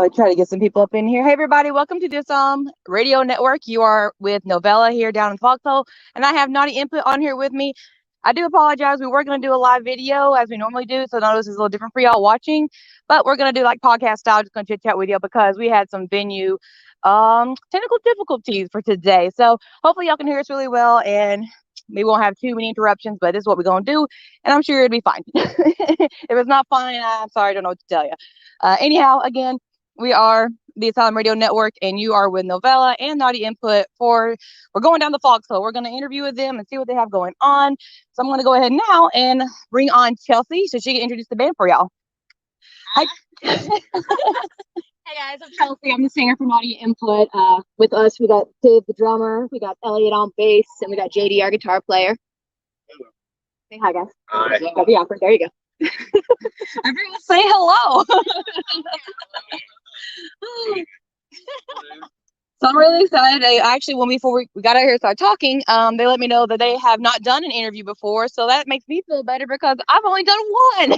I'll try to get some people up in here. Hey, everybody, welcome to this radio network. You are with Novella here down in Foxhole, and I have Naughty Input on here with me. I do apologize. We were going to do a live video as we normally do, so notice it's a little different for y'all watching, but we're going to do like podcast style, just going to chit chat with you because we had some venue technical difficulties for today. So hopefully y'all can hear us really well, and we won't have too many interruptions, but this is what we're going to do, and I'm sure it'll be fine. If it's not fine, I'm sorry, I don't know what to tell you. Anyhow, again, we are the Asylum Radio Network, and you are with Novella and Naughty Input. We're going down the Foxhole. We're going to interview with them and see what they have going on. So I'm going to go ahead now and bring on Chelsea so she can introduce the band for y'all. Hi. Hey guys, I'm Chelsea. I'm the singer for Naughty Input. With us, we got Dave the drummer, we got Elliot on bass, and we got JD, our guitar player. Hello. Say hi, guys. Hi. Yeah, there you go. Everyone say hello. So I'm really excited. Before we got out here and started talking, they let me know that they have not done an interview before. So that makes me feel better because I've only done one.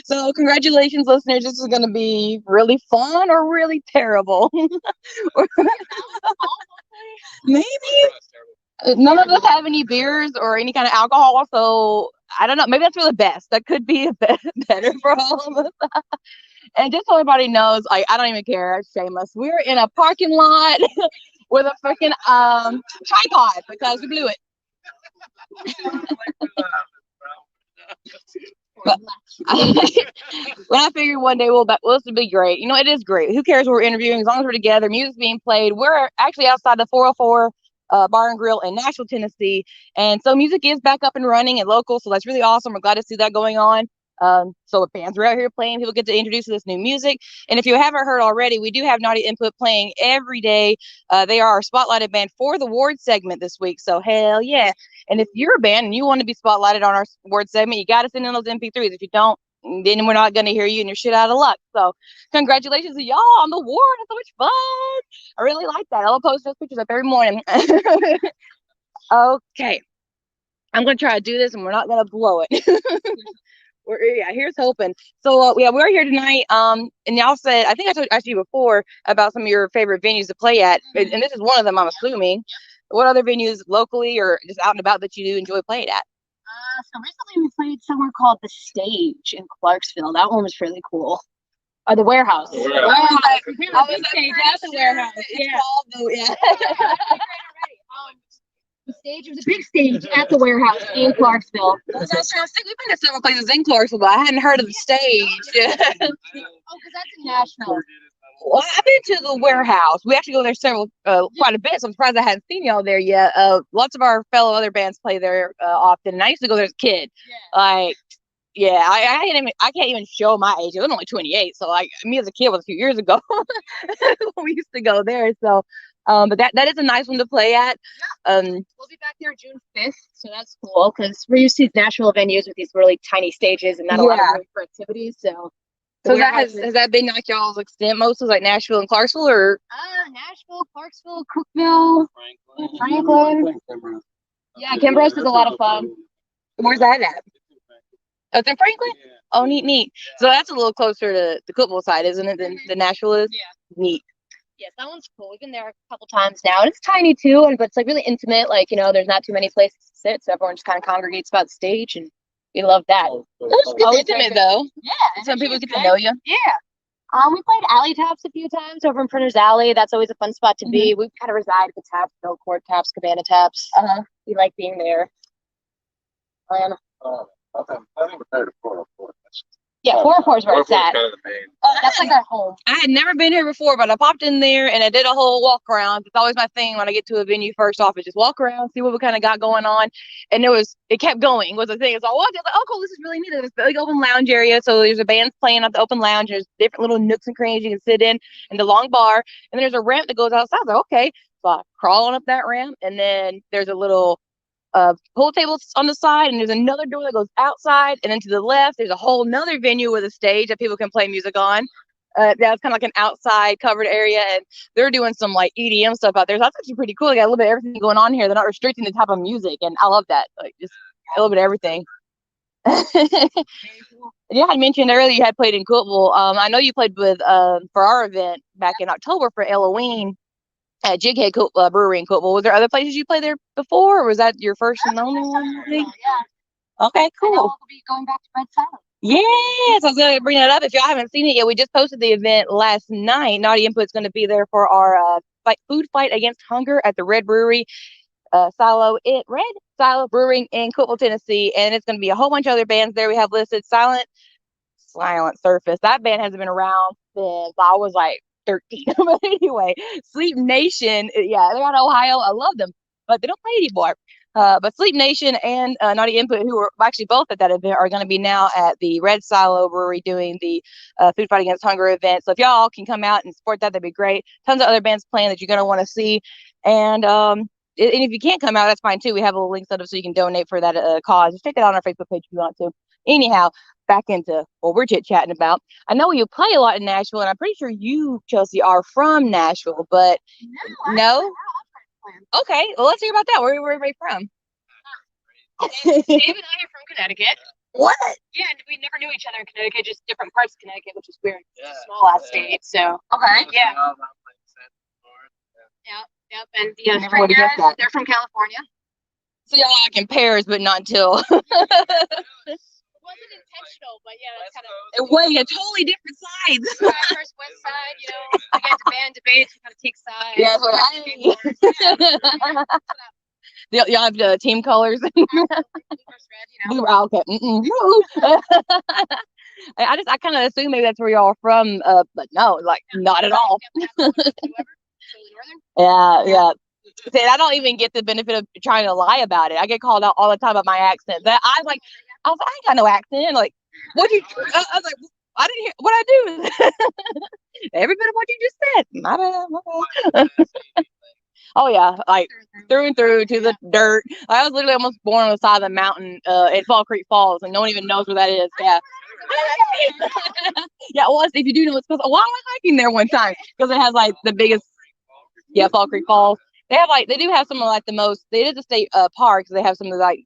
So congratulations, listeners. This is going to be really fun or really terrible. Maybe. None of us have any beers or any kind of alcohol, so I don't know. Maybe that's for the best. That could be better for all of us. And just so everybody knows, like, I don't even care. It's shameless. We're in a parking lot with a freaking tripod because we blew it. But when I figured one day this would be great. You know, it is great. Who cares what we're interviewing as long as we're together? Music's being played. We're actually outside the 404 Bar and Grill in Nashville, Tennessee, and so music is back up and running and local. So that's really awesome. We're glad to see that going on. So the bands are out here playing. People get to introduce this new music. And if you haven't heard already, we do have Naughty Input playing every day. They are our spotlighted band for the award segment this week. So hell yeah. And if you're a band and you want to be spotlighted on our award segment, you got to send in those MP3s. If you don't, then we're not going to hear you and you're shit out of luck. So congratulations to y'all on the award. It's so much fun. I really like that. I'll post those pictures up every morning. Okay. I'm going to try to do this and we're not going to blow it. Here's hoping. So we're here tonight. And y'all said, I think I asked you before about some of your favorite venues to play at, and this is one of them, I'm assuming. What other venues locally or just out and about that you do enjoy playing at? So recently we played somewhere called The Stage in Clarksville. That one was really cool. Or The Warehouse. The Warehouse. Yeah. The Stage was a big stage at the Warehouse in Clarksville. I was trying to think, we've been to several places in Clarksville, but I hadn't heard of The Stage. Because that's in Nashville. Well, I've been to the Warehouse. We actually go there quite a bit, so I'm surprised I hadn't seen y'all there yet. Lots of our fellow other bands play there often, and I used to go there as a kid. I can't even show my age. I'm only 28, so like me as a kid was a few years ago. We used to go there, so. But that is a nice one to play at. We'll be back there June 5th, so that's cool because we're used to Nashville venues with these really tiny stages and not a lot of room for activities. So has that been like y'all's extent mostly, like Nashville and Clarksville, or? Nashville, Clarksville, Cookville, Franklin. Yeah, Kimbrough is a lot of fun. Where's that at? Oh, it's in Franklin? Yeah. Oh, neat. So that's a little closer to the Cookville side, isn't it, than Nashville is? Yeah. Neat. Yes, that one's cool. We've been there a couple times now, and it's tiny too, but it's like really intimate. Like, you know, there's not too many places to sit, so everyone just kind of congregates about the stage, and we love that. It's intimate though. Yeah, some people get to know you. Yeah. We played Alley Taps a few times over in Printer's Alley. That's always a fun spot to be. We kind of reside at the Taps, Bill Court Taps, Cabana Taps. We like being there. I think we're there to 404. Yeah, 404 is where it's at. Kind of the main. That's like our home. I had never been here before, but I popped in there and I did a whole walk around. It's always my thing when I get to a venue first off, is just walk around, see what we kind of got going on. And it kept going was the thing. So I walked in, like, oh, cool, this is really neat. There's a big open lounge area. So there's a band playing at the open lounge. There's different little nooks and crannies you can sit in, and the long bar. And then there's a ramp that goes outside. I was like, okay. So I crawl on up that ramp, and then there's a little pool tables on the side, and there's another door that goes outside, and then to the left there's a whole nother venue with a stage that people can play music on. That's kind of like an outside covered area, and they're doing some like EDM stuff out there. So that's actually pretty cool. They got a little bit of everything going on here. They're not restricting the type of music, and I love that. Like just a little bit of everything. You had mentioned earlier you had played in Cookville. I know you played with for our event back in October for Halloween at Jighead Brewery in Cookville. Was there other places you played there before, or was that your first and only one? I think? Yeah. Okay, I know cool. we'll be going back to Red Silent. Yes, I was going to bring that up. If y'all haven't seen it yet, we just posted the event last night. Naughty Input's going to be there for our food fight against hunger at the Red Brewery. Red Silo Brewing in Cookville, Tennessee, and it's going to be a whole bunch of other bands there. We have listed Silent Surface. That band hasn't been around since I was like 13. But anyway, Sleep Nation, yeah, they're out of Ohio. I love them, but they don't play anymore. But Sleep Nation and Naughty Input, who were actually both at that event, are going to be now at the Red Silo Brewery doing the Food Fight Against Hunger event. So if y'all can come out and support that, that'd be great. Tons of other bands playing that you're going to want to see. And if you can't come out, that's fine too. We have a link set up so you can donate for that cause. Just check it out on our Facebook page if you want to. Anyhow, back into what we're chit-chatting about. I know you play a lot in Nashville, and I'm pretty sure you, Chelsea, are from Nashville, but no? Okay, well, let's hear about that. Where are you from? Dave and I are from Connecticut. What? Yeah, and we never knew each other in Connecticut, just different parts of Connecticut, which is weird. It's a small-ass state, so. Okay. Yeah. Yep, and the Never would've guessed that. they're from California. So y'all like in pairs, but not until. It wasn't intentional, but yeah, that's kind of. Wait, totally different sides. First West Side, we get to band debates, we gotta take sides. Yeah, that's what y'all have the team colors. Okay. I kind of assume maybe that's where y'all are from, but no, like not at all. Yeah. See, I don't even get the benefit of trying to lie about it. I get called out all the time about my accent. That I was like, I ain't got no accent. Like, what you? I was like, I didn't hear what I do. Every bit of what you just said. My bad. Oh yeah, like through and through to the dirt. I was literally almost born on the side of the mountain at Fall Creek Falls, and no one even knows where that is. Yeah. Yeah, well, if you do know, it's because I went hiking there one time because it has like the biggest. Yeah, Fall Creek Falls. They do have some of like the most. They did the state parks. They have some of the like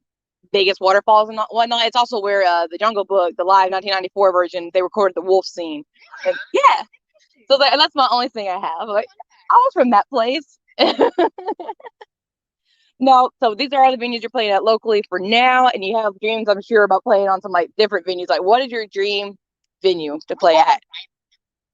biggest waterfalls and whatnot. It's also where the Jungle Book, the live 1994 version, they recorded the wolf scene. And, yeah, so that's my only thing I have. Like, I was from that place. No, so these are all the venues you're playing at locally for now, and you have dreams, I'm sure, about playing on some like different venues. Like, what is your dream venue to play at?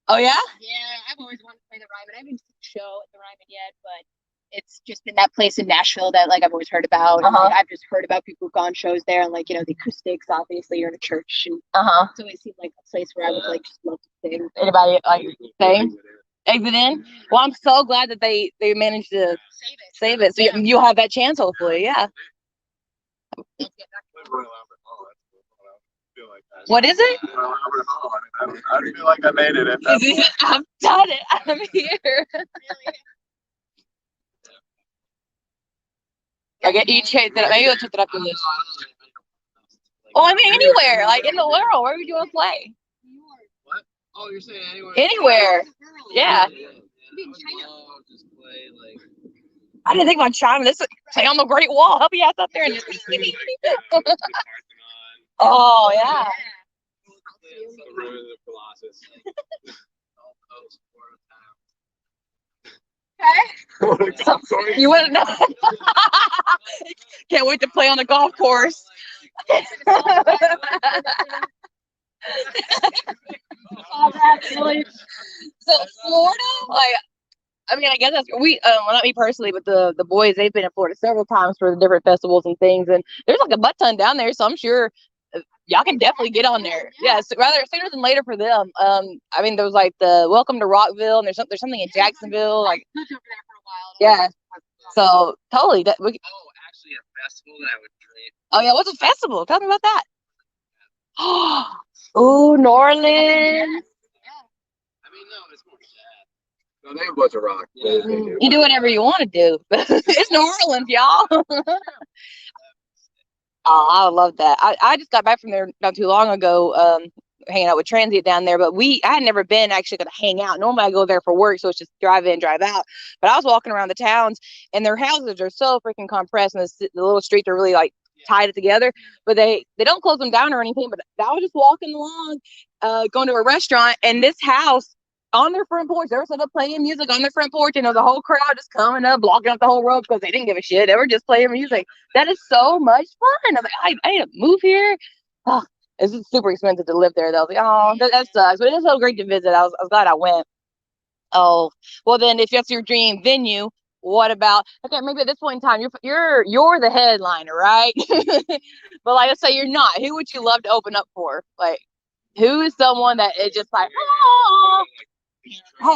Oh yeah? Yeah, I've always wanted to play the Ryman. I haven't seen the show at the Ryman yet, but it's just been that place in Nashville that like I've always heard about. And, like, I've just heard about people who've gone shows there, and like the acoustics. Obviously, you're in a church, and it's always seemed like a place where I would like just love to sing. Anybody like sing? Exit in? Well, I'm so glad that they managed to save it. So you'll have that chance, hopefully. Yeah. What is it? I feel like I made it. I've done it. I'm here. I get each hit that maybe I'll check it up on this. Well, I mean anywhere, like in the world, where would you want to play? What? Oh, you're saying anywhere? Anywhere. Yeah. I didn't think about China. This is say on the Great Wall. Help you out up there and just oh yeah. Okay. You wouldn't know. Can't wait to play on the golf course. So Florida, like, I mean, I guess that's well, not me personally, but the boys, they've been in Florida several times for the different festivals and things, and there's like a butt ton down there, so I'm sure y'all can definitely get on there. Yeah, so rather sooner than later for them. I mean, there was like the Welcome to Rockville, and there's something in Jacksonville, like I lived over there for a while. yeah. So totally, that we. Oh, actually, a festival that I would dream. Oh yeah, what's a festival? Tell me about that. Oh, New Orleans. I mean, no, it's more sad. No, they have a bunch of rock. You do whatever you want to do. It's New Orleans, y'all. Oh, I love that. I just got back from there not too long ago, hanging out with Transient down there. But I had never been actually going to hang out. Normally I go there for work, so it's just drive in, drive out. But I was walking around the towns, and their houses are so freaking compressed, and the little streets are really like tied it together, but they don't close them down or anything. But I was just walking along, going to a restaurant, and this house on their front porch, they were set up playing music on their front porch, and there was a whole crowd just coming up, blocking up the whole road because they didn't give a shit. They were just playing music. That is so much fun. I'm like, I need to move here. Oh, it's super expensive to live there, though. I was like, oh, that sucks. But it is so great to visit. I was glad I went. Oh, well, then if that's your dream venue, what about, okay, maybe at this point in time you're the headliner, right? But like, let's say you're not. Who would you love to open up for? Like, who is someone that is just like, oh,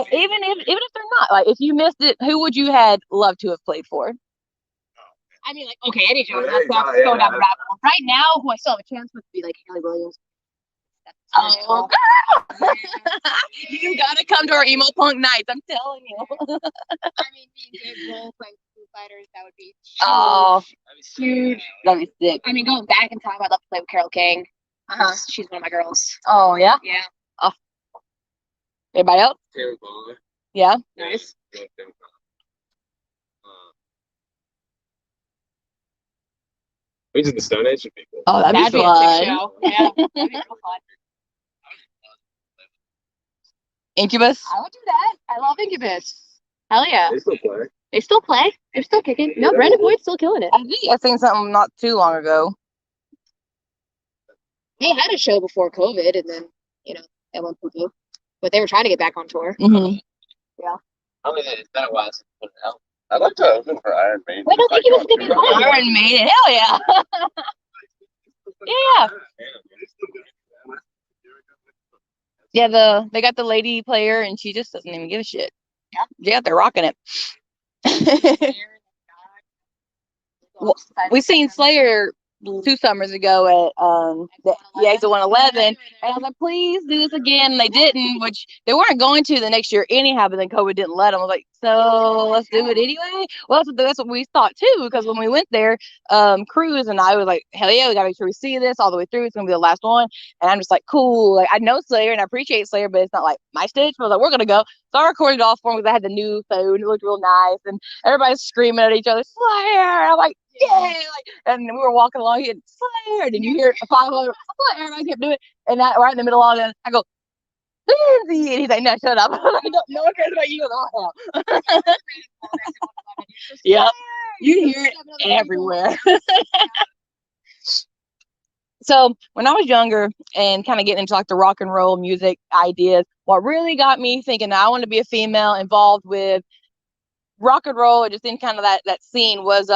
hey, even if they're not, like, if you missed it, who would you had loved to have played for? I mean, like, okay, any joke. Let's go down the rabbit hole. Right now, who I still have a chance with would be like Haley Williams. Oh, girl. You gotta come to our emo punk nights. I'm telling you. I mean, being Dave Grohl playing Foo Fighters, that would be huge. Oh, Huge. that'd be sick. I mean, going back in time, I'd love to play with Carole King. She's one of my girls. Oh, yeah. Yeah. Oh. Anybody else? Taylor Ball. Yeah. Nice. Queens of the Stone Age would be cool. Oh, that'd be a fun. sick show. Yeah. That'd be real fun. Incubus. I would do that. I love Incubus. Hell yeah. They still play. They still play. They're still kicking. No, Brandon Boyd's still killing it. I think I seen something not too long ago. They had a show before COVID, and then, it went poo-poo. But they were trying to get back on tour. Mm-hmm. Yeah. I mean, it's been a while since put it out. I'd like to open for Iron Maiden. I don't think it was a good one. Iron Maiden. Hell yeah. Yeah. Yeah, they got the lady player, and she just doesn't even give a shit. Yeah, they're rocking it. Well, we seen Slayer 2 summers ago at Exit 111, and I was like, please do this again. And they didn't, which they weren't going to the next year anyhow, but then COVID didn't let them. I was like, so let's do it anyway. Well, that's what we thought too, because when we went there, Cruz and I was like, hell yeah, we gotta make sure we see this all the way through. It's gonna be the last one. And I'm just like, cool. Like, I know Slayer and I appreciate Slayer, but it's not like my stage. But I was like, we're gonna go. So I recorded it all for them because I had the new phone. It looked real nice, and everybody's screaming at each other, Slayer. And I'm like, yeah, like, and we were walking along here, Slayer, and you hear a 500, Slayer, everybody kept doing it, and that right in the middle of it, I go, Lindsay, and he's like, no, shut up. No one cares about you at all. Yeah, you hear it everywhere. So when I was younger and kind of getting into like the rock and roll music ideas, what really got me thinking that I want to be a female involved with rock and roll, or just in kind of that scene, was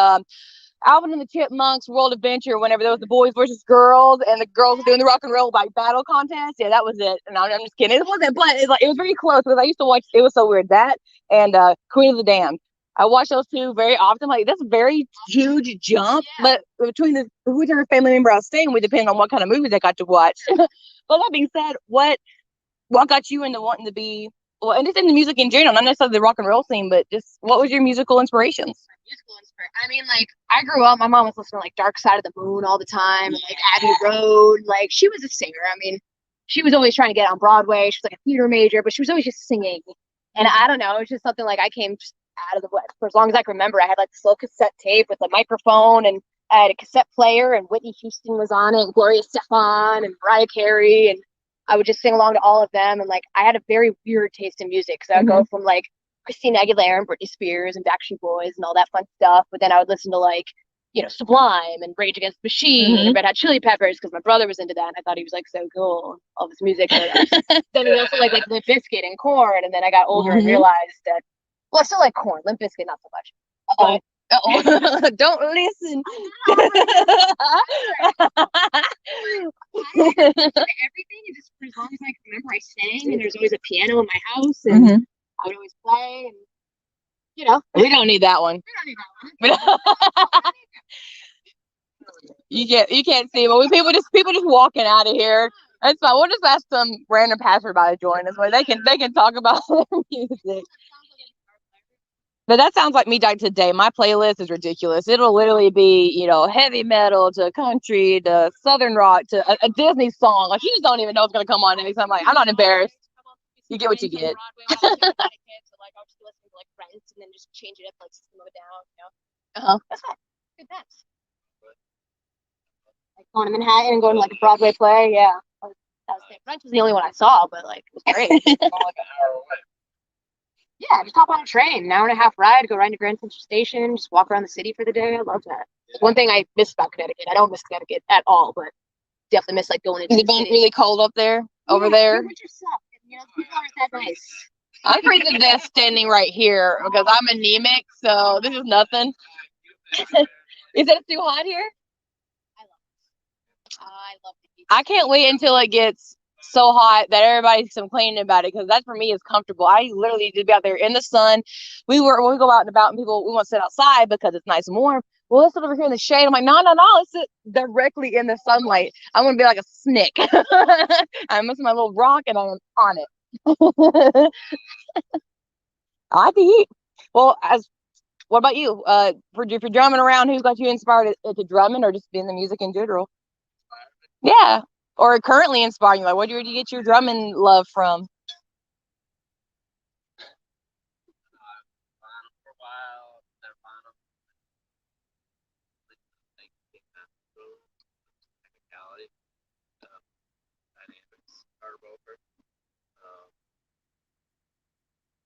Alvin and the Chipmunks World Adventure, whenever there was the boys versus girls, and the girls were doing the rock and roll like battle contest. Yeah, that was it. And I'm just kidding. It wasn't, but it was very close because I used to watch. It was so weird, that and Queen of the Damned. I watch those two very often. Like, that's a very huge jump, but between whichever family member I was staying with, depending on what kind of movies I got to watch. But that being said, what got you into wanting to be? Well, and just in the music in general, not necessarily the rock and roll scene, but just what was your musical inspirations? I mean, like, I grew up, my mom was listening to like Dark Side of the Moon all the time, and like Abbey Road. Like, she was a singer. I mean, she was always trying to get on Broadway. She was like a theater major, but she was always just singing. And I don't know, it was just something like I came just out of the West. For as long as I can remember, I had like this little cassette tape with a microphone, and I had a cassette player, and Whitney Houston was on it, and Gloria Estefan, and Mariah Carey, and I would just sing along to all of them. And like, I had a very weird taste in music, so I would go from like Christina Aguilera and Britney Spears and Backstreet Boys and all that fun stuff, but then I would listen to like, Sublime and Rage Against the Machine and Red Hot Chili Peppers, because my brother was into that, and I thought he was like so cool, all this music. Then we also like Limp Bizkit and Korn, and then I got older and realized that, well, I still like Korn, Limp Bizkit not so much. Don't listen. Everything, and just for as long as I can remember, I sang, and there's always a piano in my house, and I would always play, and we don't need that one. We don't need that one. You can't see, but people just walking out of here. That's fine. We'll just ask some random passerby to join us, where they can talk about music. But that sounds like me today. My playlist is ridiculous. It'll literally be, heavy metal to country to southern rock to a Disney song. Like, you just don't even know what's gonna come on next. I'm like, I'm not embarrassed. You get what you get. So like, I'll just listen to like Friends and then just change it up, like System of a Down. That's fine. Good, thanks. going to Manhattan and going to like a Broadway play. Yeah, Rent was the only one I saw, but like it was great. Like an hour away. Yeah, just hop on a train, an hour and a half ride, go right to Grand Central Station, just walk around the city for the day. I love that. Yeah. One thing I miss about Connecticut, I don't miss Connecticut at all, but definitely miss like going into Is it the been city. really cold up there? Over there? Yeah, winter sucks. You know, people aren't that nice. I'm freezing to death standing right here because I'm anemic, so this is nothing. Is it too hot here? I love the heat. I can't wait until it gets so hot that everybody's complaining about it, because that for me is comfortable. I literally just be out there in the sun. When we go out and about and people, we want to sit outside because it's nice and warm. Well, let's sit over here in the shade. I'm like, no, let's sit directly in the sunlight. I'm gonna be like a snick. I'm missing my little rock and I'm on it. I like the heat. Well, what about you? If you're drumming around, who got you inspired to drumming or just being the music in general? Yeah. Or currently inspiring you? Like, where do you get your drumming love from? For a while, technicality, dynamics, hard over.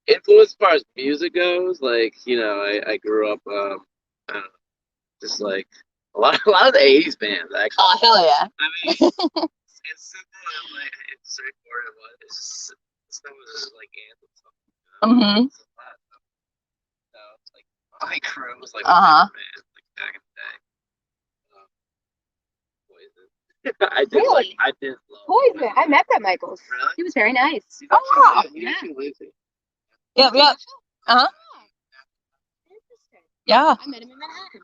Influence as far as music goes, like, you know, I grew up, I don't know, just like a lot of the '80s bands, actually. Oh, hell yeah. I mean, it's simple and like it's straightforward. It's just some of the like anthems, you know? Mm-hmm. So it's like my crew was like Uh-huh. man, like back in the day. Poison. Really? I did love Poison. I met Brett Michaels. Really? He was very nice. Oh, He actually lives here. Yep. Uh-huh. Interesting. Yeah. I met him in Manhattan.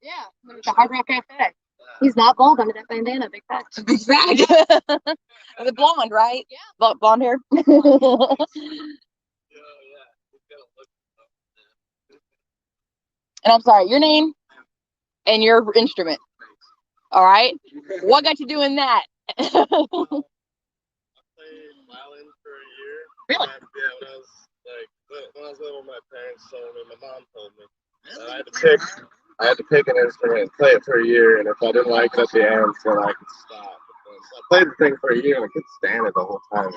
Yeah, the Hard Rock Cafe. He's not bald under that bandana. Big fact. Big fact. The blonde, right? Yeah. Blonde hair. Yeah, yeah. And I'm sorry, your name and your instrument. All right. What got you doing that? I played violin for a year. Really? Yeah, when I was little, my parents told me, my mom told me. I had to pick an instrument and play it for a year, and if I didn't like it at the end, then I could stop. So I played the thing for a year and I could stand it the whole time.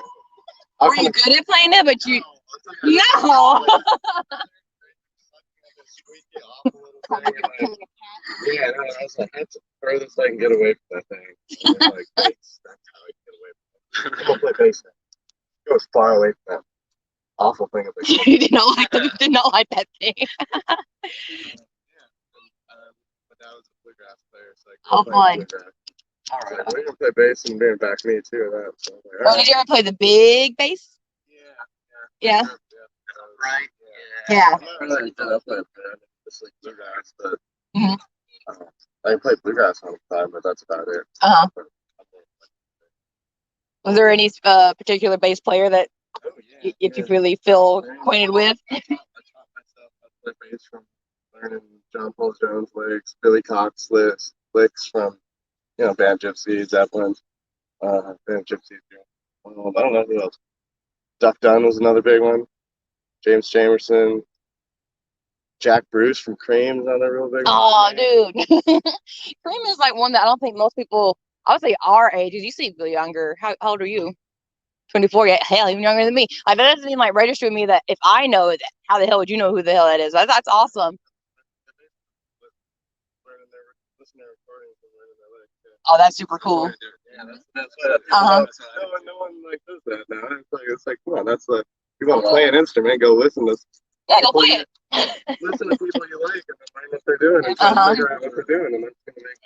Were you good at playing it? But you no. Yeah, no, I was like, that's the furthest I can get away from that thing. I was like, that's how I can get away from it. I'm gonna play bass now. Go as far away from that awful thing as I can. You did not like that thing. But that was a bluegrass player, so I Oh, boy. All right, we're gonna play bass and being back me too. That. So like, Oh, did you ever play the big bass? Yeah. Right. Yeah. I'm not really into just like bluegrass, but Mhm. I can play bluegrass on the time, but that's about it. Uh-huh. Was there any particular bass player that if you really feel acquainted with? I taught myself how to play bass from learning John Paul Jones licks, Billy Cox licks from, Band Gypsy, Zeppelin, Band Gypsy. I don't know who else. Duck Dunn was another big one. James Jamerson. Jack Bruce from Cream is another real big one. Oh, dude. Cream is like one that I don't think most people, I would say our ages, you seem younger. How old are you? 24, yeah, hell, even younger than me. Like, that doesn't even like register with me that if I know it, how the hell would you know who the hell that is? That's awesome. Oh, that's super cool. Yeah, that's what. No one like does that now. It's like, come on, that's the. You want to play an instrument? Go listen to. Yeah, go play it. Listen to people you like and find what they're doing and try to figure out what they're doing, and that's gonna make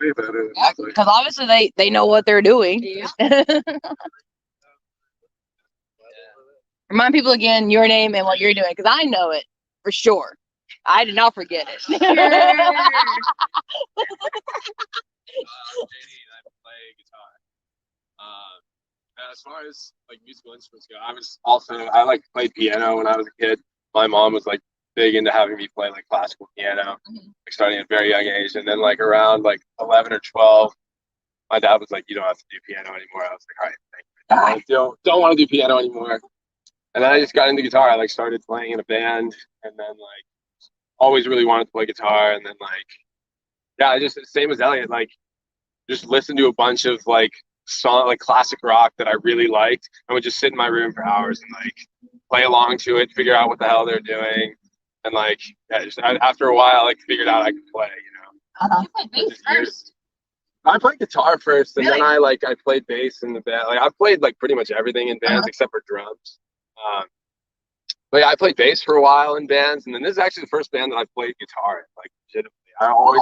you way better. Yeah, because obviously they know what they're doing. Yeah. Remind people again your name and what you're doing, because I know it for sure. I did not forget it. JD and I play guitar. As far as like musical instruments go, I like played piano when I was a kid. My mom was like big into having me play like classical piano, like starting at a very young age. And then like around like 11 or 12, my dad was like, "You don't have to do piano anymore." I was like, "All right, thank you. I don't want to do piano anymore." And then I just got into guitar. I like started playing in a band, and then like always really wanted to play guitar. And then like, yeah, I just same as Elliot. Like just listen to a bunch of like classic rock that I really liked, and would just sit in my room for hours and like play along to it, figure out what the hell they're doing, and like after a while, like figured out I could play. You played bass first. I played guitar first, and then I played bass in the band. Like I've played like pretty much everything in bands except for drums. But yeah, I played bass for a while in bands, and then this is actually the first band that I played guitar in. Like legitimately, I always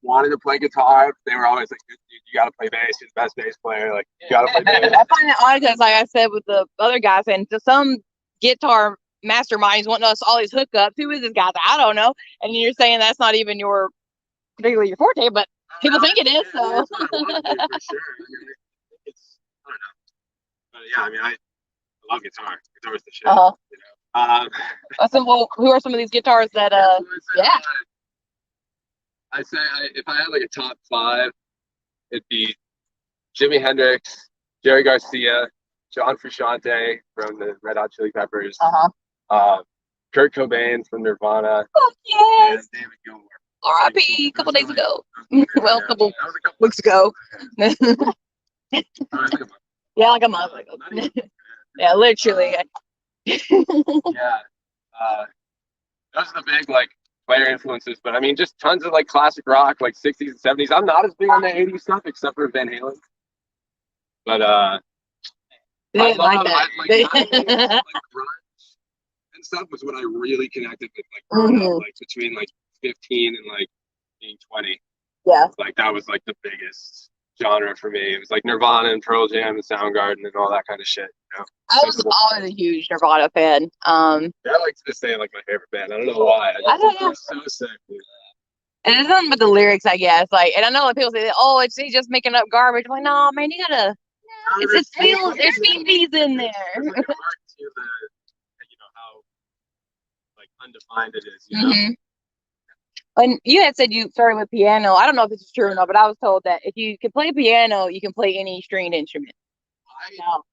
wanted to play guitar. They were always like, "Dude, you got to play bass. You're the best bass player. Like you got to play bass." I find it odd because, like I said with the other guys, and to some guitar masterminds wanting us all these hookups. Who is this guy? I don't know. And you're saying that's not even particularly your forte, but people think it is. So. It's what I want to do for sure. I don't know. But yeah, I mean, I love guitar. Guitar's the shit. You know? Who are some of these guitars that? Yeah. I'd say if I had like a top 5, it'd be Jimi Hendrix, Jerry Garcia, John Frusciante from the Red Hot Chili Peppers, Kurt Cobain from Nirvana, Yes. and David Gilmour. R.I.P. a couple days ago. Well, a couple weeks ago. Yeah, like a month ago. Yeah, literally. Yeah. Those are the big like player influences, but I mean just tons of like classic rock, like 60s and 70s. I'm not as big on the 80s stuff except for Van Halen. But they didn't like that. Like grunge and stuff was what I really connected with, like growing up, like between like 15 and like being 20. Yeah. Like that was like the biggest genre for me. It was like Nirvana and Pearl Jam and Soundgarden and all that kind of shit. You know? I was always a huge Nirvana fan. I like to say like my favorite band. I don't know why. I don't know. It's so sick, dude. And it's nothing but the lyrics, I guess. Like, and I know like people say, "Oh, he's just making up garbage." I'm like, no, man, you gotta. There's feelings in there. There's like an art to the, you know, how like undefined it is. You know. And you had said you started with piano. I don't know if this is true or not, but I was told that if you can play piano, you can play any stringed instrument. No.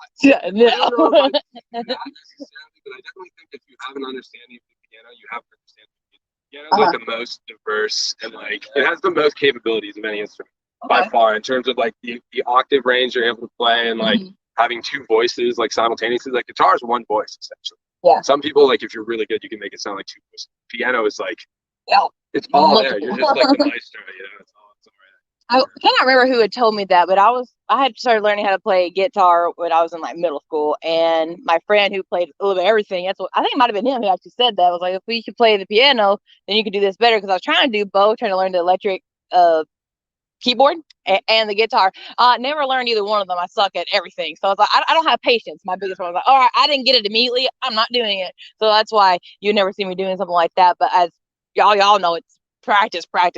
I don't know if I do that necessarily, but I definitely think if you have an understanding of the piano, you have to understand the piano. Piano is like the most diverse and like it has the most capabilities of any instrument by far in terms of like the octave range you're able to play and like having 2 voices like simultaneously. Like guitar is 1 voice essentially. Yeah. Some people like if you're really good, you can make it sound like 2 voices. Piano is like it's all there. You're just like the maestro, you know. It's all right. I cannot remember who had told me that, but I had started learning how to play guitar when I was in like middle school, and my friend who played a little bit of everything, I think it might have been him who actually said that. I was like, if we could play the piano, then you could do this better, because I was trying to do both, trying to learn the electric keyboard and the guitar. Never learned either one of them. I suck at everything. So I was like, I don't have patience. My biggest one was like, all right, I didn't get it immediately. I'm not doing it. So that's why you never see me doing something like that. But as y'all know, it's practice. Yeah.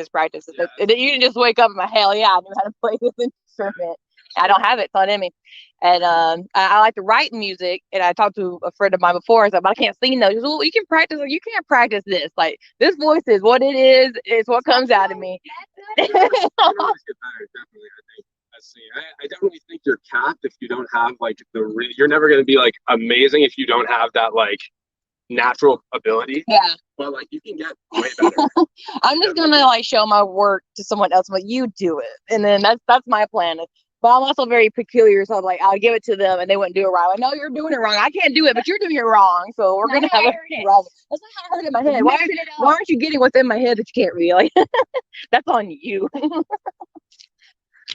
You didn't just wake up and like, hell yeah, I knew how to play this instrument. I don't have it. It's not in me. And I like to write music. And I talked to a friend of mine before. I said, but I can't sing though. He said, well, you can practice. Like, you can't practice this. Like, this voice is what it is. It's what comes out of me. You can always get better, definitely. I definitely think you're capped if you don't have like you're never going to be like amazing if you don't have that like natural ability. Yeah. But like you can get way better. I'm just gonna like show my work to someone else. I'm like, you do it, and then that's my plan. But I'm also very peculiar, so I'm like, I'll give it to them, and they wouldn't do it right. Like, no, you're doing it wrong. I can't do it, but you're doing it wrong. So we're gonna have a problem. That's not how I heard it in my head. Why aren't you getting what's in my head that you can't read? Like, that's on you.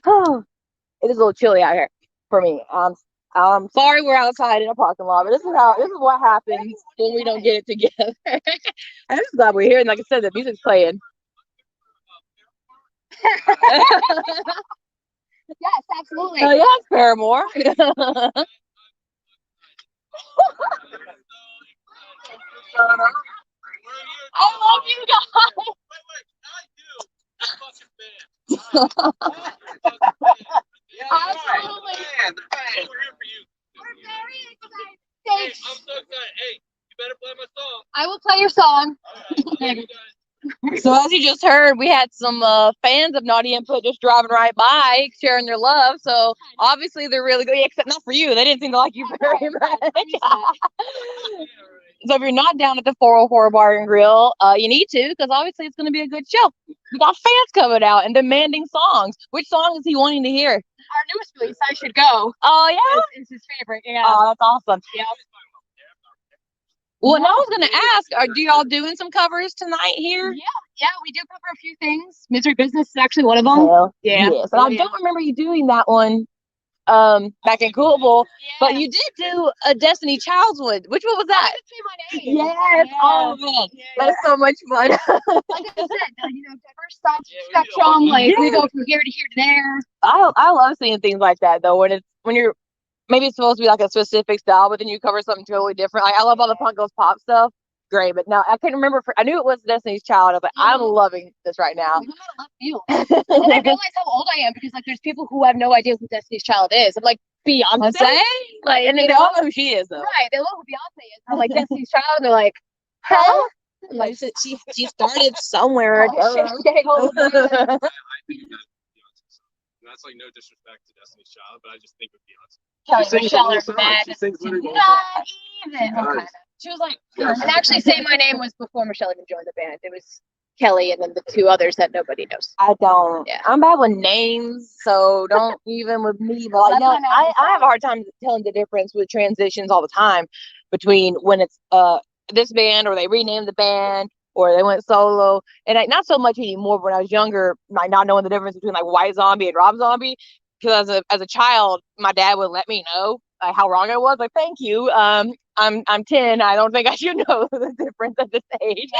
Oh, it is a little chilly out here for me. I'm sorry we're outside in a parking lot, but this is what happens when we don't get it together. I'm just glad we're here, and like I said, the music's playing. Yes, absolutely. Oh, yes, Paramore. I love you guys. Absolutely. We're very excited. Thanks. I'm so excited. Hey, you better play my song. I will play your song. So as you just heard, we had some fans of Naughty Input just driving right by, sharing their love. So obviously they're really good, except not for you. They didn't seem to like you very much. So if you're not down at the 404 Bar and Grill, you need to, because obviously it's going to be a good show. We got fans coming out and demanding songs. Which song is he wanting to hear? Our newest release, I Should Go. Oh yeah, Is his favorite. Yeah. oh that's awesome. Yeah. Well, now I was going to ask, do y'all doing some covers tonight here? Yeah, we do cover a few things. Misery Business is actually one of them. Hell, Yeah. yes, and I don't remember you doing that one back in Coolable, but you did do a Destiny Child's one. Which one was that? I didn't say my name. Yes. Yeah. Oh man, Yeah. that's so much fun. Like I said, diverse side spectrum. Like we go from here to here to there. I love seeing things like that though. When you're maybe it's supposed to be like a specific style, but then you cover something totally different. Like I love all the Punk Goes Pop stuff. Great, but no, I couldn't remember. I knew it was Destiny's Child. I was like, I'm loving this right now. I'm out of left field. And I realize how old I am because like there's people who have no idea who Destiny's Child is. I'm like Beyonce. Like, and they don't know who she is though. Right, they know who Beyonce is. I'm like Destiny's Child, and they're like, huh? I'm Like like, she started somewhere. oh, shit, I'm getting old. I think of that as Beyonce song. That's like no disrespect to Destiny's Child, but I just think of Beyonce. Kelly Michelle are She mad. sings literally Not even. Nice. She was like, Yeah. and actually, Say My Name was before Michelle even joined the band. It was Kelly and then the two others that nobody knows. I don't. Yeah. I'm bad with names, so don't even with me. But like, That's no, my I main have a hard time telling the difference with transitions all the time between when it's this band or they renamed the band or they went solo. And like, not so much anymore. But when I was younger, like not knowing the difference between like White Zombie and Rob Zombie, because as a child, my dad would let me know like how wrong I was. Like, thank you. I'm 10. I don't think I should know the difference at this age.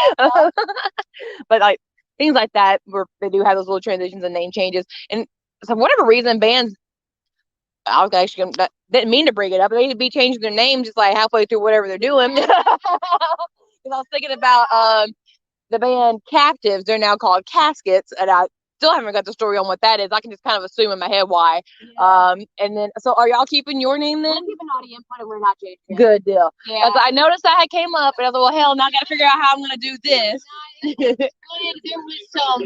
But like things like that, where they do have those little transitions and name changes, and so for whatever reason, bands. I was actually didn't mean to bring it up. They could be changing their name just like halfway through whatever they're doing. Because I was thinking about the band Captives. They're now called Caskets, and I still haven't got the story on what that is. I can just kind of assume in my head why. And then, so are y'all keeping your name then? We're keeping Naughty Input and we're not changing. Good deal. Yeah. Because I noticed that had came up, and I was like, well, hell, now I got to figure out how I'm going to do this. There was some,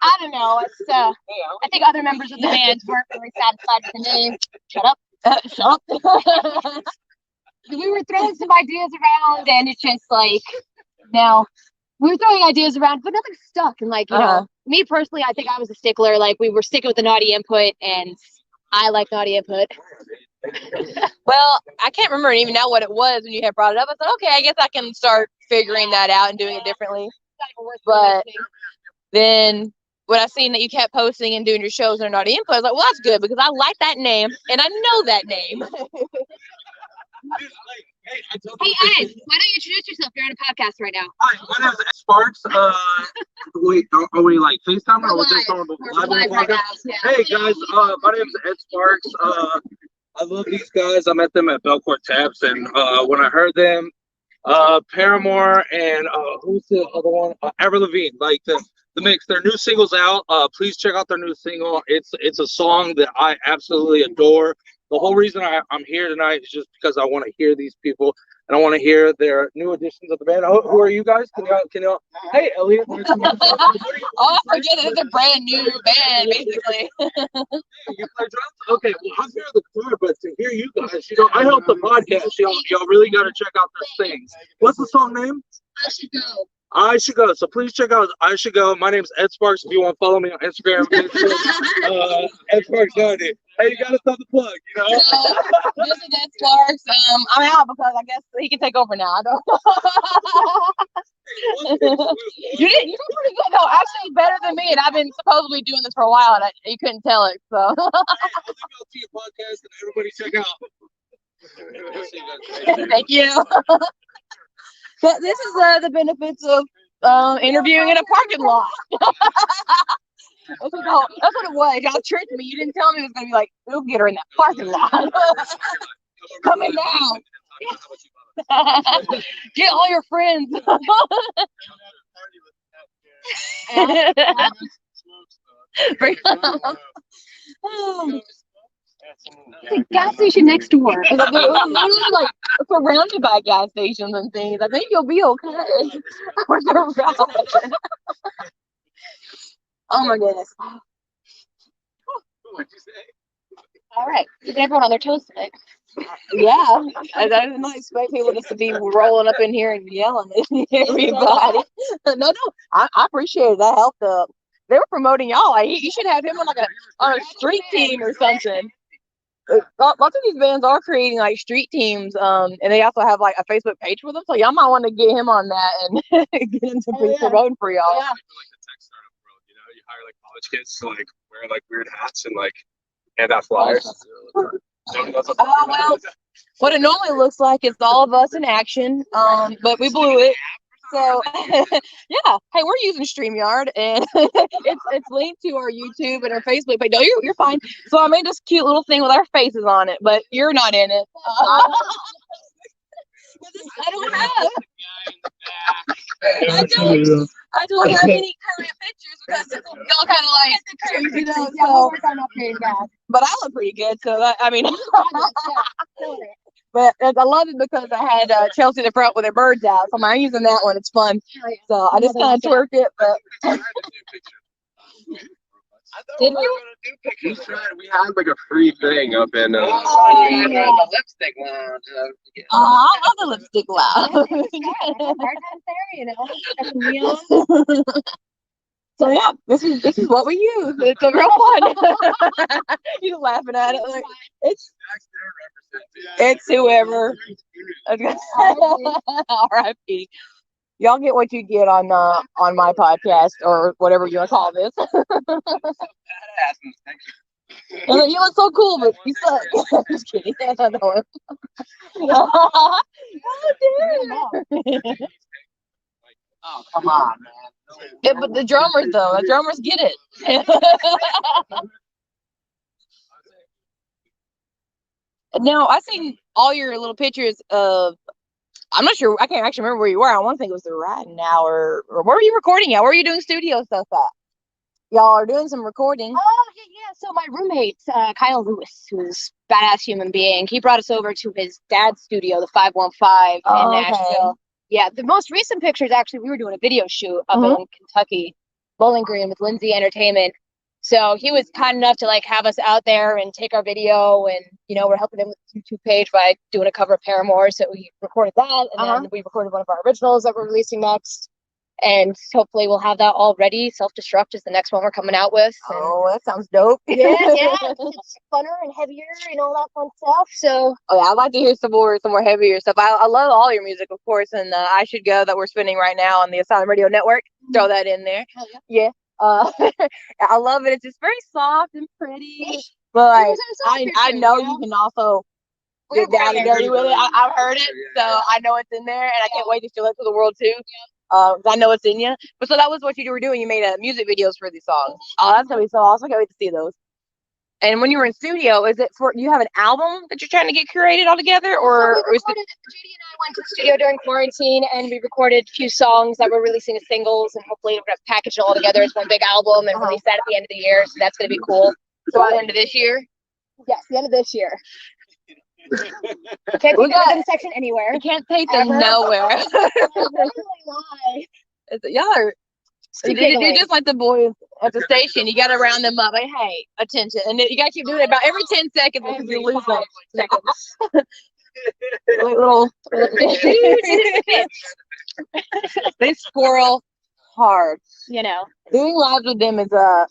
I don't know. It's I think other members of the band weren't really satisfied with the name. Shut up. Shut up. We were throwing some ideas around, and it's just like now we were throwing ideas around, but nothing stuck. And like you know, me personally, I think I was a stickler. Like we were sticking with the Naughty Input, and I like Naughty Input. Well, I can't remember even now what it was when you had brought it up. I thought, okay, I guess I can start figuring that out and doing it differently. But then when I seen that you kept posting and doing your shows under Naughty Input, I was like, well, that's good because I like that name and I know that name. Hey, Ed, why don't you introduce yourself? You're on a podcast right now. Hi, my name is Ed Sparks. Wait, are we like FaceTime or we're just on the We're live live right podcast? now. Yeah. Hey guys, my name is Ed Sparks. I love these guys. I met them at Belcourt Taps, and when I heard them, Paramore and who's the other one? Avril Lavigne. Like the mix. Their new single's out. Please check out their new single. It's a song that I absolutely adore. The whole reason I'm here tonight is just because I want to hear these people and I want to hear their new additions of the band. Who are you guys? Can y'all? Hey, Elliot. Oh, I forget it. It's a brand new band, basically. You play drums? Okay, well, I'm here in the car, but to hear you guys, I help the podcast. Y'all really got to check out their things. What's the song name? I Should Go. I Should Go. So please check out I Should Go. My name's Ed Sparks. If you want to follow me on Instagram, Ed Sparks 90. Hey, you got to stop the plug, This is Ed Sparks. I'm out because I guess he can take over now. I don't. You did pretty good though. Actually, better than me. And I've been supposedly doing this for a while, and you couldn't tell it. So. I think I'll see your podcast and everybody check out. Thank you. But this is the benefits of interviewing in a parking lot. That's what it was. Y'all tricked me. You didn't tell me it was going to be like, we'll get her in that parking lot. Coming down. Get all your friends. Bring The gas station next door. literally like surrounded by gas stations and things. I think you'll be okay. We're surrounded. Oh my goodness. What'd you say? All right. Keeping everyone on their toes tonight. Yeah, I did not expect people just to be rolling up in here and yelling at everybody. No, I appreciate it. That helped. They were promoting y'all. Like, you should have him on like on a street team or something. Lots of these bands are creating like street teams, and they also have like a Facebook page for them. So y'all might want to get him on that and get him to be promoting for y'all. Yeah. Like the tech startup world, you hire like college kids to like wear like weird hats and like hand out flyers. Oh well, what it normally looks like is all of us in action, but we blew it. So yeah, hey, we're using StreamYard, and it's linked to our YouTube and our Facebook page. No, you're fine. So I made this cute little thing with our faces on it, but you're not in it. I don't have. I don't have any current pictures because y'all kind of like, you know. So, but I look pretty good. So that, I mean, but I love it because I had Chelsea in the front with her birds out. So I'm using that one. It's fun. So I just kind of twerked it, but. Did we? Do pictures. We had like a free thing up in yeah. the lipstick lounge. Oh, I love the lipstick lounge. So yeah, this is what we use. It's a real one. You're laughing at it like it's whoever. R.I.P. Y'all get what you get on my podcast or whatever you want to call this. You look so cool, but you suck. I'm just kidding. I don't know him. Oh, Oh, come on, man. yeah, but the drummers though, the drummers get it. Now I seen all your little pictures of. I'm not sure. I can't actually remember where you were. I want to think it was the Riding Hour. Or where were you recording at? Where were you doing studio stuff at? Y'all are doing some recording. Oh, yeah. So my roommate, Kyle Lewis, who's a badass human being, he brought us over to his dad's studio, the 515 in Nashville. Yeah, the most recent pictures, actually, we were doing a video shoot up in Kentucky, Bowling Green with Lindsay Entertainment. So he was kind enough to like have us out there and take our video, and we're helping him with the YouTube page by doing a cover of Paramore. So we recorded that, and then we recorded one of our originals that we're releasing next, and hopefully we'll have that all ready. Self-Destruct is the next one we're coming out with. Oh, that sounds dope. Yeah, it's funner and heavier and all that fun stuff. So I'd like to hear some more heavier stuff. I love all your music, of course, and I Should Go that we're spinning right now on the Asylum Radio Network. Throw that in there. Hell yeah. I love it. It's just very soft and pretty, but like, I know you can also get down and dirty with it. I've heard it, so I know it's in there, and I can't wait to show it to the world too. I know it's in you. But so that was what you were doing. You made music videos for these songs. Oh, that's gonna be so awesome. I can't wait to see those. And when you were in studio, is it for you have an album that you're trying to get curated all together, or JD and I went to the studio during quarantine, and we recorded a few songs that we're releasing as singles, and hopefully we're gonna package it all together as one big album and release that at the end of the year. So that's gonna be cool. So at the end of this year? Yes, the end of this year. You can't take the rhythm section anywhere. You can't take them nowhere. Y'all are. You're just like the boys at the station. You got to round them up. Like, hey, attention. And you got to keep doing it about every 10 seconds because you lose them. little they squirrel hard. Doing lives with them is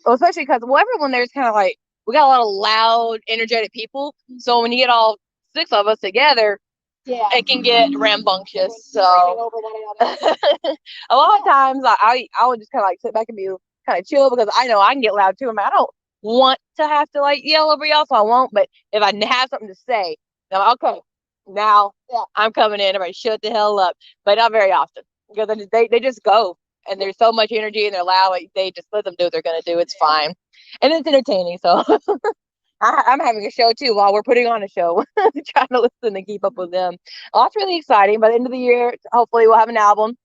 especially because everyone there's kind of like we got a lot of loud, energetic people. So when you get all 6 of us together, it can get rambunctious. So a lot of times I would just kind of like sit back and be kind of chill because I know I can get loud too. I don't want to have to like yell over y'all, so I won't. But if I have something to say, then I'm like, okay, now I'm coming in. Everybody shut the hell up. But not very often because they just go and there's so much energy and they're loud. Like they just let them do what they're gonna do. It's fine and it's entertaining. So. I'm having a show too while we're putting on a show, trying to listen and keep up with them. Oh, that's really exciting. By the end of the year, hopefully we'll have an album.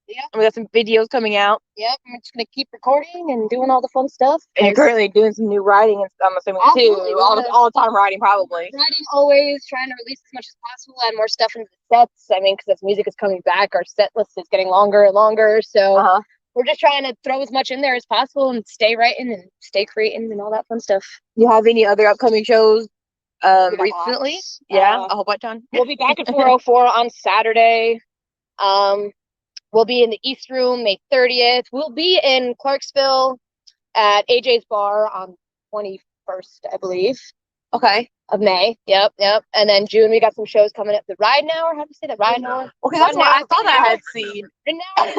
Yeah. And we got some videos coming out. Yep. I'm just gonna keep recording and doing all the fun stuff. And you're currently doing some new writing, and I'm assuming too. All the time writing, probably. Writing always, trying to release as much as possible, add more stuff into the sets. I mean, because as music is coming back, our set list is getting longer and longer. So. We're just trying to throw as much in there as possible and stay writing and stay creating and all that fun stuff. You have any other upcoming shows got recently. lots. Yeah, a whole bunch on. We'll be back at 404 on Saturday. We'll be in the East Room May 30th. We'll be in Clarksville at AJ's Bar on 21st, I believe. Okay. Of May. Yep. And then June, we got some shows coming up. The Ride Now, how do you say that? Ride Now? Okay, that's what I thought I had seen. Ride Now.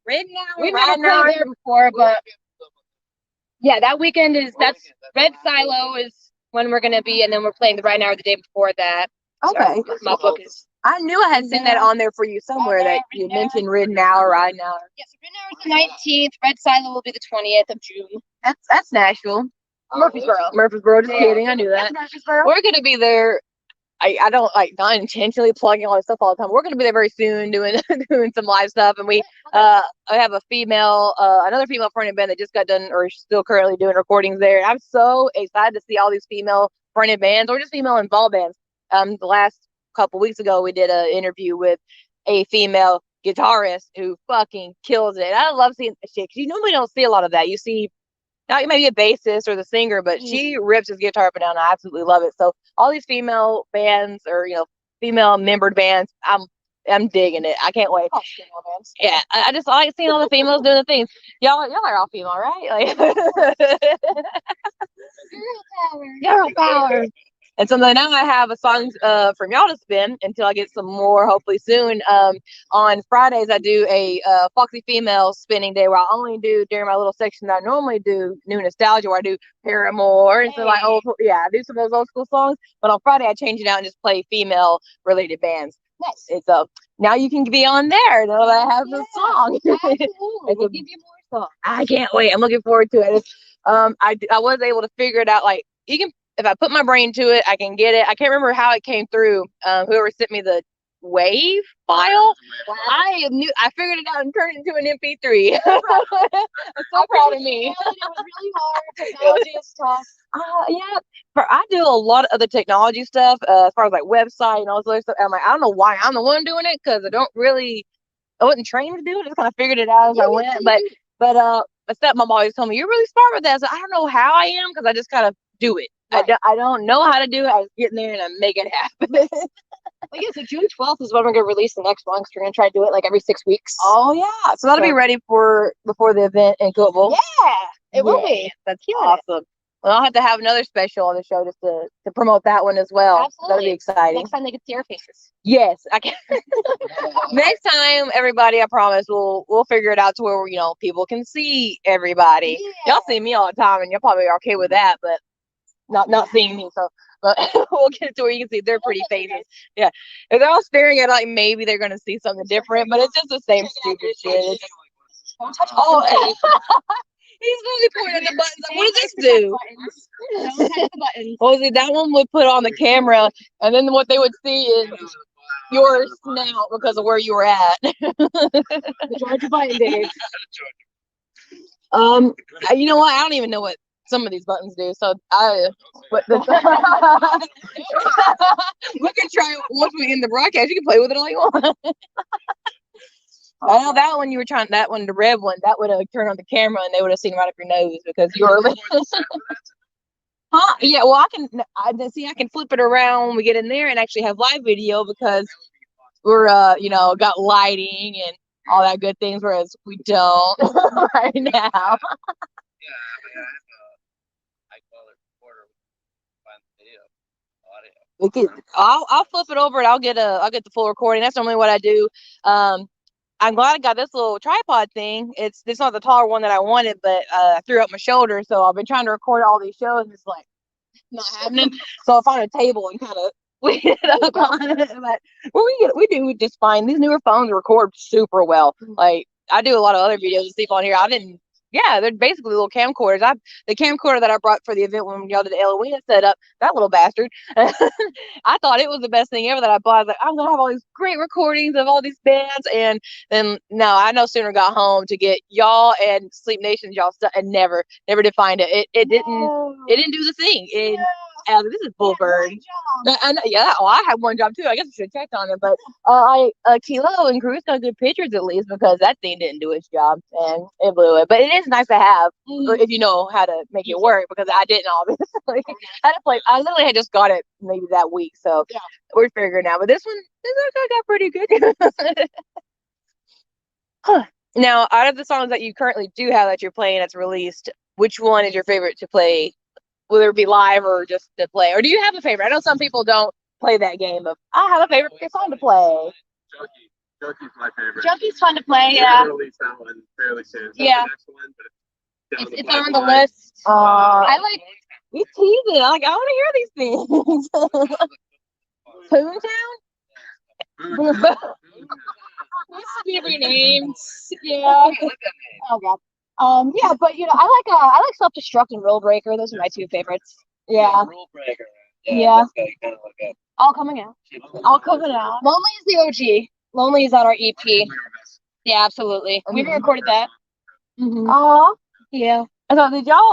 Red now. We've never played there before, but yeah, that weekend that's Red Silo is when we're gonna be, and then we're playing the Ride Now the day before that. Okay. So my book is. I knew I had seen that on there for you somewhere that you mentioned Red Now or Ride Now. Yes, Red Now is the 19th. Red Silo will be the 20th of June. That's Nashville. Murfreesboro. Just kidding. I knew that. We're gonna be there. I don't not intentionally plugging all this stuff all the time. We're gonna be there very soon doing some live stuff, and I have a female, another female fronted band that just got done or still currently doing recordings there. I'm so excited to see all these female fronted bands or just female involved bands. The last couple weeks ago, we did an interview with a female guitarist who fucking kills it. I love seeing that shit because you normally don't see a lot of that. You see. Not maybe a bassist or the singer, but she rips his guitar up and down. I absolutely love it. So all these female bands or female membered bands, I'm digging it. I can't wait. Oh, female bands. Yeah, I just like seeing all the females doing the things. Y'all are all female, right? Girl power. And so now I have a song from y'all to spin until I get some more, hopefully soon. On Fridays, I do a Foxy Female spinning day where I only do during my little section that I normally do New Nostalgia, where I do Paramore and so I do some of those old school songs. But on Friday, I change it out and just play female related bands. Nice. It's now you can be on there now that I have the song. Absolutely. We'll give you more songs. I can't wait. I'm looking forward to it. I was able to figure it out. Like you can. If I put my brain to it, I can get it. I can't remember how it came through. Whoever sent me the wave file, I figured it out and turned it into an MP3. I'm so proud of me. It was really hard. Technology is tough. Yeah, I do a lot of other technology stuff as far as like website and all this other stuff. I'm like, I don't know why I'm the one doing it because I wasn't trained to do it. I just kind of figured it out as I went. But my stepmom always told me, you're really smart with that. So I don't know how I am because I just kind of do it. Right. I don't know how to do it. I just get in there and I make it happen. Well, yeah, so June 12th is when we're going to release the next one because we're going to try to do it like every 6 weeks. Oh, yeah. So that'll be ready before the event in Cookville. Yeah, it will be. That's awesome. Well, I'll have to have another special on the show just to promote that one as well. Absolutely. That'll be exciting. Next time they can see our faces. Yes, I can. Next time, everybody, I promise we'll figure it out to where people can see everybody. Yeah. Y'all see me all the time, and you're probably okay with that, but not seeing me. So, but we'll get it to where you can see their pretty faces. Yeah, if they're all staring at like maybe they're gonna see something different, but it's just the same stupid shit. Don't touch He's really pointing at the buttons. Like, what does this do? Don't touch the buttons. Well, see, that one would put on the camera, and then what they would see is your snout because of where you were at. The Georgia button, Dave. You know what? I don't even know what some of these buttons do. So we can try once we end the broadcast. You can play with it all you want. I know that one the red one, that would have turned on the camera and they would have seen right up your nose because you're. Huh? Yeah. Well, I can flip it around when we get in there and actually have live video because we're got lighting and all that good things, whereas we don't right now. I'll flip it over and I'll get the full recording. That's normally what I do. I'm glad I got this little tripod thing. It's not the taller one that I wanted, but I threw up my shoulder, so I've been trying to record all these shows. And it's like not happening. So I found a table and kind of went up on it. But we do just fine. These newer phones record super well. Like I do a lot of other videos and stuff on here. Yeah, they're basically little camcorders. The camcorder that I brought for the event when y'all did the Halloween setup, that little bastard. I thought it was the best thing ever that I bought. I was like, I'm gonna have all these great recordings of all these bands, and then no, I no sooner got home to get y'all and Sleep Nation's y'all stuff, and never did find it. It didn't do the thing. Alvin, this is full bird. And yeah, well, I had one job too. I guess I should have checked on it, but Kilo and Cruz got good pictures at least because that thing didn't do its job and it blew it. But it is nice to have if you know how to make it work because I didn't obviously. I had to play. I literally had just got it maybe that week, so we're figuring out. But this one got pretty good. Huh. Now, out of the songs that you currently do have that you're playing that's released, which one is your favorite to play? Whether it be live or just to play, or do you have a favorite? I know some people don't play that game of I have a favorite song to play. Junky's my favorite. Junky's fun to play, We're yeah. gonna release that one fairly soon. It's not Yeah. the next one, but It's on the list. I like you teasing. I want to hear these things. Toontown. Used to be renamed. Yeah. Oh god. Yeah, but you know, I like Self Destruct and Rule Breaker. Those are my two favorites. Yeah. Rule breaker. Yeah. That's kind of like a All coming out. All coming out. Lonely is the OG. Lonely is on our EP. Yeah, absolutely. We recorded that. Oh, Yeah. so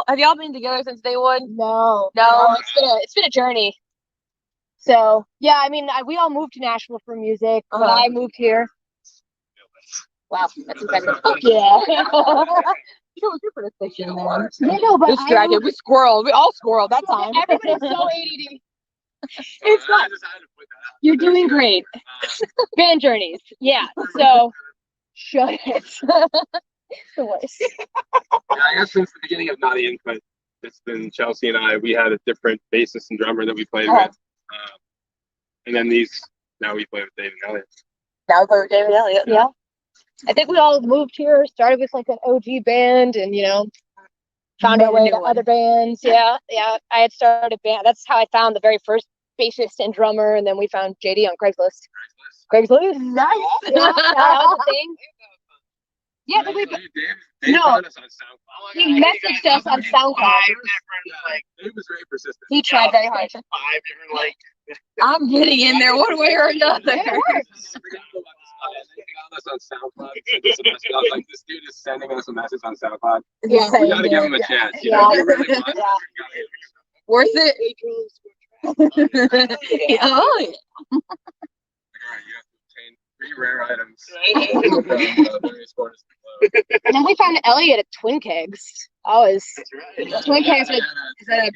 have y'all been together since day one? No. No. It's been a journey. So yeah, I mean, we all moved to Nashville for music. When I moved here. Wow, that's impressive. Yeah. You're super efficient, man. Yeah, no, but Distracted. We squirreled. We all squirreled that time. Everybody's so ADD. It's fun. You're doing great. Band journeys. Yeah. So shut it. The worst. I guess since the beginning of Naughty Input, it's been Chelsea and I. We had a different bassist and drummer that we played with, and then now we play with Dave and Elliot. Now we play with David Elliott. Yeah. I think we all moved here, started with like an OG band, and you know, found our way to other bands. Yeah, yeah. I had started a band. That's how I found the very first bassist and drummer, and then we found JD on Craigslist. Craigslist. Nice. Yeah, that was the thing. Yeah, but Dave No. found us on SoundCloud. he messaged us on SoundCloud. Dave was very persistent. He tried very hard. 5 different I'm getting in there one way or another. It works. They found us on SoundCloud. I was like, this dude is sending us a message on SoundCloud. Yeah. We gotta give him a chance. You Yeah. know, we really want it. Yeah. Worth it? Yeah. Oh, yeah. All right, you have to obtain 3 rare items. Various corners of the globe. And then we found Elliot at Twin Kegs. Twin Kegs with Is that a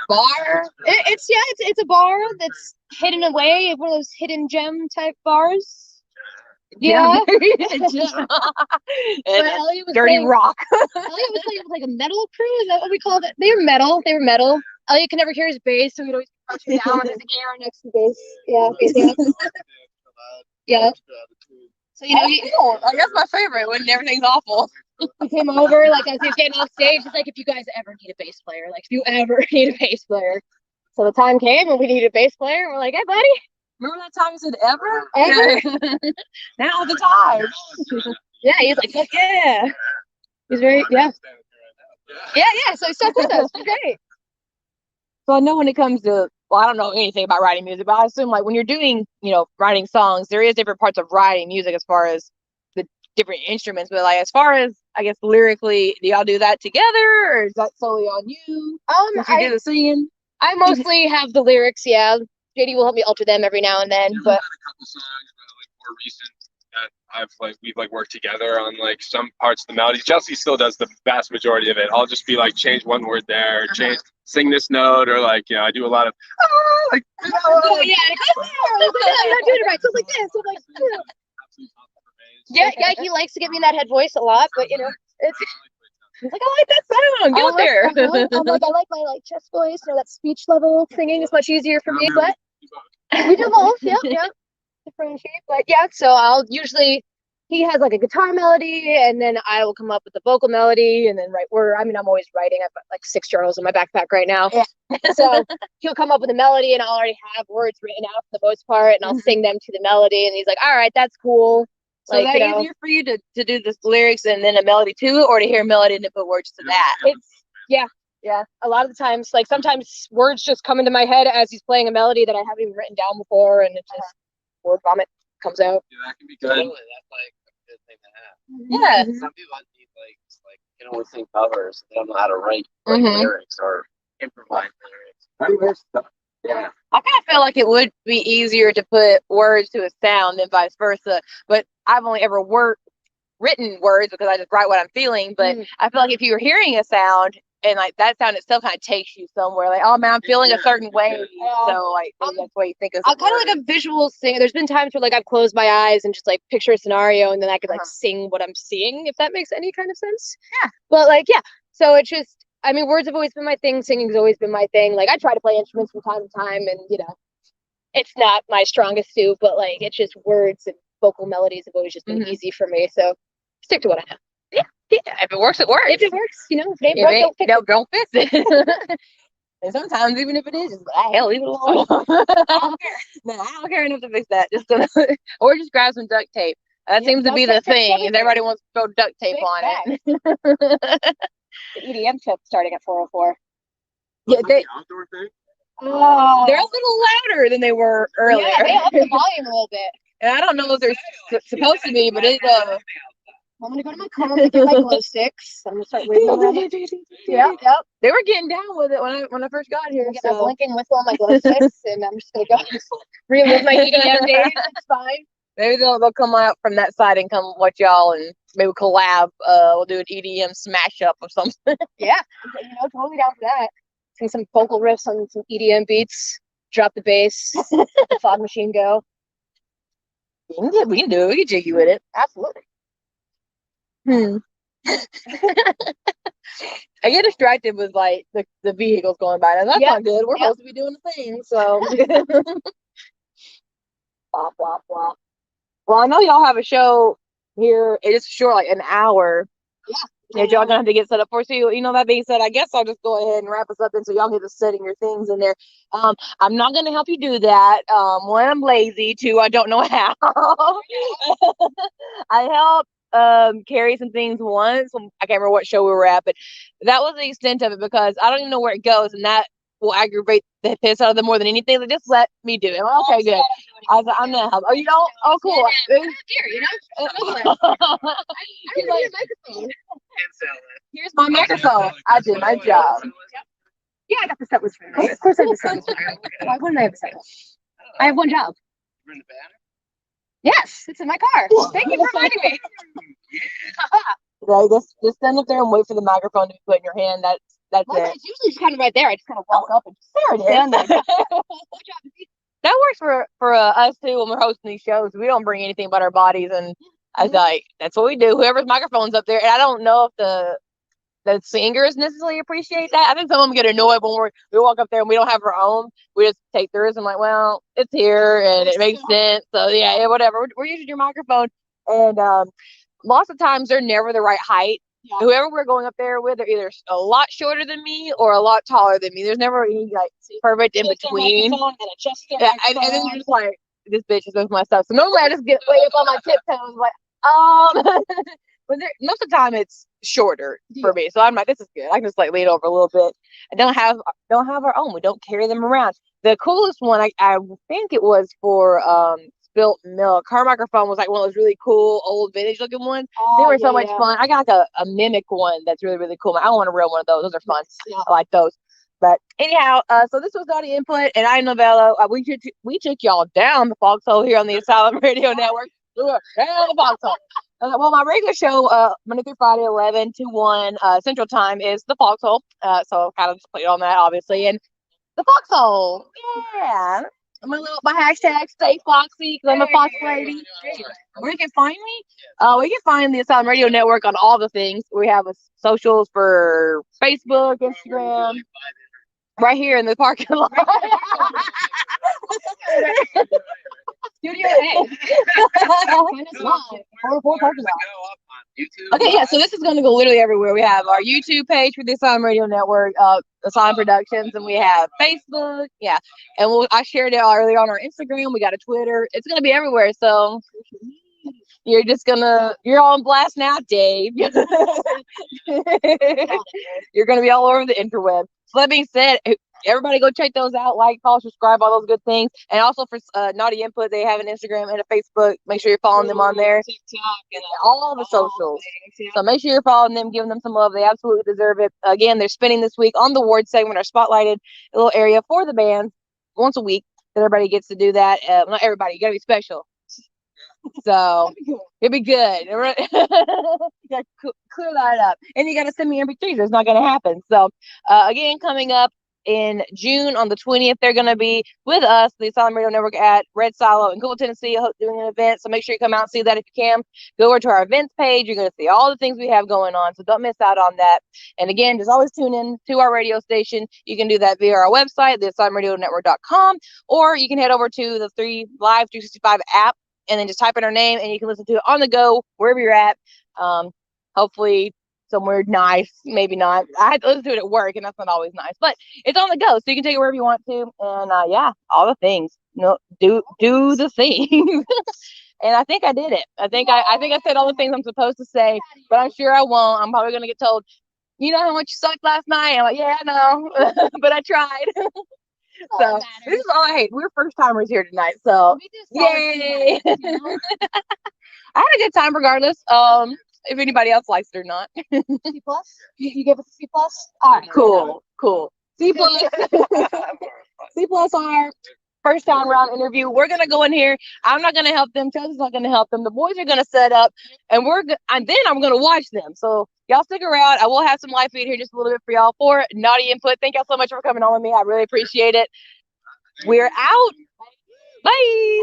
bar? it's a bar that's hidden away, one of those hidden gem type bars. Yeah. But Elliot was Dirty playing, rock. Elliot was playing with like a metal crew. Is that what we called it? They were metal. Elliot could never hear his bass, so he'd always crouch down with his ear next to the bass. Yeah. So you know, I guess my favorite when everything's awful. he came over like as he was getting off stage. He's like, if you guys ever need a bass player, like if you ever need a bass player. So the time came and we needed a bass player. And we're like, hey, buddy. Remember that time you said ever? Ever? Now the time. Yeah, he's like, fuck yeah. He's very, yeah. So he stuck with us. It's great. So I know when it comes to, well, I don't know anything about writing music, but I assume like when you're doing, writing songs, there is different parts of writing music as far as the different instruments. But like as far as I guess lyrically, do y'all do that together, or is that solely on you? Since you do the singing. I mostly have the lyrics. Yeah, JD will help me alter them every now and then. We've But had a couple songs, more recent that we've worked together on some parts of the melodies. Chelsea still does the vast majority of it. I'll just be change one word there, sing this note, or I do a lot of oh yeah, you're not doing it right. So like this. So like, yeah. He likes to give me that head voice a lot, but it's. He's like, I like that sound. Get there. I'm like, I like my chest voice, that speech level singing is much easier for me. But we do both. Yeah. Differentiate, but yeah. So I'll usually he has like a guitar melody, and then I will come up with the vocal melody, and then I'm always writing. I've got like 6 journals in my backpack right now. Yeah. So he'll come up with a melody, and I'll already have words written out for the most part, and I'll sing them to the melody, and he's like, all right, that's cool. So is that easier for you to do the lyrics and then a melody too, or to hear melody and then put words to that? It's yeah. A lot of the times, sometimes words just come into my head as he's playing a melody that I haven't even written down before, and it just word vomit comes out. Yeah, that can be good. Totally, that's a good thing to have. Yeah. Some people need can only sing covers. They don't know how to write lyrics or improvise lyrics. Yeah. I kind of feel like it would be easier to put words to a sound than vice versa. But I've only ever written words because I just write what I'm feeling. But I feel like if you were hearing a sound and like that sound itself kind of takes you somewhere, like, oh man, I'm feeling a certain way. So like maybe that's what you think of. I'm kind of like a visual singer. There's been times where like I've closed my eyes and just like picture a scenario, and then I could like sing what I'm seeing, if that makes any kind of sense. Yeah. But like, yeah. So it's just, I mean, words have always been my thing. Singing's always been my thing. Like I try to play instruments from time to time, and it's not my strongest suit, but like it's just words and vocal melodies have always just been easy for me. So stick to what I know. Yeah. If it works, it works. If it works, if it ain't broke, don't fix it. Don't fix it. And sometimes even if it is, just hell, leave it alone. I don't care. No, I don't care enough to fix that. Just gonna, or just grab some duct tape. That seems to be the thing, and everybody wants to throw duct tape on it. The EDM trip starting at 4:04. Yeah, The outdoor thing? Oh, they're a little louder than they were earlier. yeah, they upped the volume a little bit. And I don't know if they're supposed to be, but it I'm gonna go to my car and get my glow sticks. I'm gonna start waving around. Yep. They were getting down with it when I first got here. I'm getting my blinking whistle on my glow sticks, and I'm just gonna go relive my EDM days. It's fine. Maybe they'll come out from that side and come watch y'all and maybe collab. We'll do an EDM smash up or something. Yeah, totally down for that. Sing some vocal riffs on some EDM beats. Drop the bass. Let the fog machine go. We can do it. We can jiggy with it. Absolutely. I get distracted with like the vehicles going by. And that's not good. We're supposed to be doing the thing. So blah blah blah. Well, I know y'all have a show here. It's short, like an hour. Yeah. Y'all gonna have to get set up for. So that being said, I guess I'll just go ahead and wrap us up, and so y'all get to setting your things in there. I'm not gonna help you do that. One, I'm lazy. Two, I don't know how. I helped carry some things once. I can't remember what show we were at, but that was the extent of it because I don't even know where it goes, and that will aggravate the piss out of them more than anything. So just let me do it. Well, okay, good. I was like, I'm gonna help. Oh, you don't? Oh, cool. Here, I need a microphone. Here's my microphone. I did my job. Yeah, I got the set list for you. Of course I have the set list for you. Why wouldn't I have a set list? I have one job. You're in the banner? Yes, it's in my car. Thank you for reminding me. Right, just stand up there and wait for the microphone to be put in your hand. That's it. It's usually just kind of right there. I just kind of walk up and just There it stand there. is. That works for us too when we're hosting these shows. We don't bring anything but our bodies, and I was like, that's what we do. Whoever's microphone's up there, and I don't know if the singers necessarily appreciate that. I think some of them get annoyed when we walk up there and we don't have our own. We just take theirs and like, well, it's here and it makes sense. So yeah, whatever. We're using your microphone, and lots of times they're never the right height. Yeah. Whoever we're going up there with, they're either a lot shorter than me or a lot taller than me. There's never any like perfect in between. Yeah, and then you're just like, this bitch is with my stuff. So normally I just get way up on my tiptoes, like, but most of the time it's shorter for me. So I'm like, this is good. I can just like lean over a little bit. I don't have our own. We don't carry them around. The coolest one, I think it was for spilt milk. Her microphone was like one of those really cool old vintage looking ones. They were so much fun. I got like a mimic one that's really, really cool. I don't want a real one of those. Those are fun. I like those. But anyhow, so this was Naughty Input, and I'm Novella. We took y'all down the Foxhole here on the Asylum Radio Network. We were down the Foxhole. Well, my regular show, Monday through Friday, 11 to 1 Central Time, is the Foxhole. So kind of just played on that, obviously. And the Foxhole, yeah. My hashtag stay foxy because I'm a fox lady. Where you can find me? We can find the Asylum Radio Network on all the things. We have socials for Facebook, Instagram, right here in the parking lot. Studio A. Okay, yeah, so this is going to go literally everywhere. We have our YouTube page for the Asylum Radio Network, Asylum Productions, and we have Facebook, yeah. And I shared it earlier on our Instagram. We got a Twitter. It's going to be everywhere, so you're on blast now, Dave. You're going to be all over the interweb. So that being said, everybody go check those out. Like, follow, subscribe, all those good things. And also for Naughty Input, they have an Instagram and a Facebook. Make sure you're following them on there. TikTok and All the socials. things, yeah. So make sure you're following them, giving them some love. They absolutely deserve it. Again, they're spinning this week on the award segment, our spotlighted little area for the bands once a week. That everybody gets to do that. Not everybody. You gotta be special. So it'd be good. You gotta clear that up, and you gotta send me MP3s. It's not gonna happen. So again, coming up in June on the 20th, they're gonna be with us, the Asylum Radio Network, at Red Silo in Google, Tennessee, doing an event. So make sure you come out and see that if you can. Go over to our events page. You're gonna see all the things we have going on. So don't miss out on that. And again, just always tune in to our radio station. You can do that via our website, the AsylumRadioNetwork.com, or you can head over to the 3 Live 365 app and then just type in our name and you can listen to it on the go, wherever you're at. Hopefully somewhere nice, maybe not. I had to listen to it at work and that's not always nice, but it's on the go. So you can take it wherever you want to. And yeah, all the things, do the things. And I think I did it. I think I said all the things I'm supposed to say, but I'm sure I won't. I'm probably going to get told, you know how much you sucked last night? I'm like, yeah, I know, but I tried. So this is all I hate. We're first timers here tonight, so yay! I had a good time regardless. If anybody else likes it or not. C plus? You gave us a C plus? All right, Cool. C plus. C plus on our first time round interview. We're gonna go in here. I'm not gonna help them. Chelsea's not gonna help them. The boys are gonna set up, and then I'm gonna watch them. So y'all stick around. I will have some live feed here just a little bit for y'all for Naughty Input. Thank y'all so much for coming on with me. I really appreciate it. We're out. Bye.